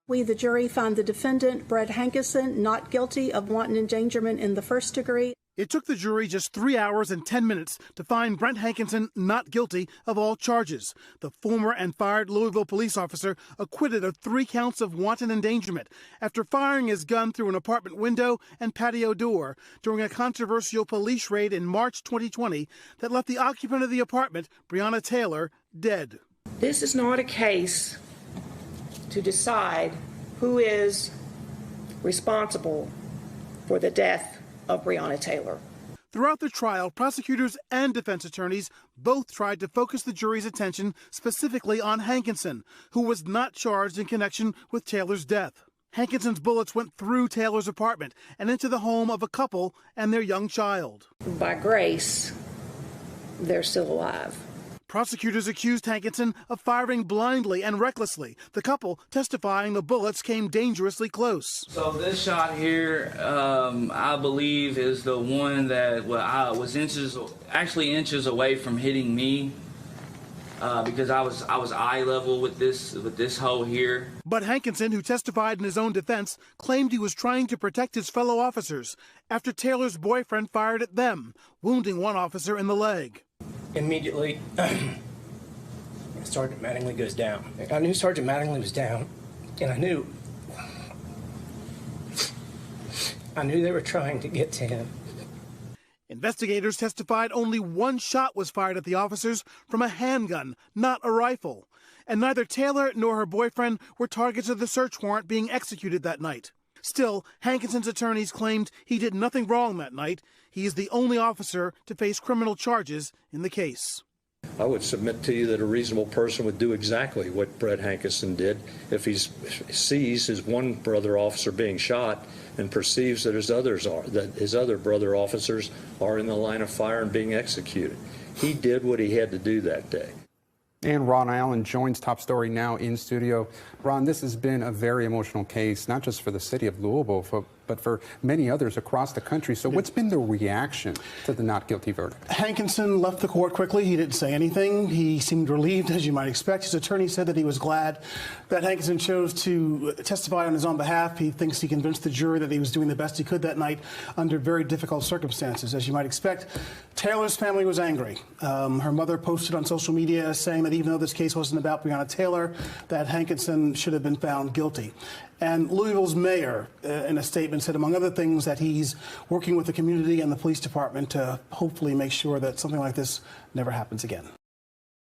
We, the jury, found the defendant, Brett Hankison, not guilty of wanton endangerment in the first degree. It took the jury just 3 hours and 10 minutes to find Brent Hankinson not guilty of all charges. The former and fired Louisville police officer acquitted of 3 counts of wanton endangerment after firing his gun through an apartment window and patio door during a controversial police raid in March 2020 that left the occupant of the apartment, Breonna Taylor, dead. This is not a case to decide who is responsible for the death of Breonna Taylor. Throughout the trial, prosecutors and defense attorneys both tried to focus the jury's attention specifically on Hankinson, who was not charged in connection with Taylor's death. Hankinson's bullets went through Taylor's apartment and into the home of a couple and their young child. By grace, they're still alive. Prosecutors accused Hankinson of firing blindly and recklessly, the couple testifying the bullets came dangerously close. So this shot here, I believe, is the one that was inches away from hitting me, because I was eye level with this hole here. But Hankinson, who testified in his own defense, claimed he was trying to protect his fellow officers after Taylor's boyfriend fired at them, wounding one officer in the leg. Immediately, Sergeant Mattingly goes down. I knew Sergeant Mattingly was down, and I knew they were trying to get to him. Investigators testified only one shot was fired at the officers from a handgun, not a rifle. And neither Taylor nor her boyfriend were targets of the search warrant being executed that night. Still, Hankinson's attorneys claimed he did nothing wrong that night. He is the only officer to face criminal charges in the case. I would submit to you that a reasonable person would do exactly what Brett Hankison did if he sees his one brother officer being shot and perceives that his other brother officers are in the line of fire and being executed. He did what he had to do that day. And Ron Allen joins Top Story now in studio. Ron, this has been a very emotional case, not just for the city of Louisville, but for many others across the country. So what's been the reaction to the not guilty verdict? Hankinson left the court quickly. He didn't say anything. He seemed relieved, as you might expect. His attorney said that he was glad that Hankinson chose to testify on his own behalf. He thinks he convinced the jury that he was doing the best he could that night under very difficult circumstances, as you might expect. Taylor's family was angry. Her mother posted on social media saying that even though this case wasn't about Breonna Taylor, that Hankinson should have been found guilty. And Louisville's mayor, in a statement, said, among other things, that he's working with the community and the police department to hopefully make sure that something like this never happens again.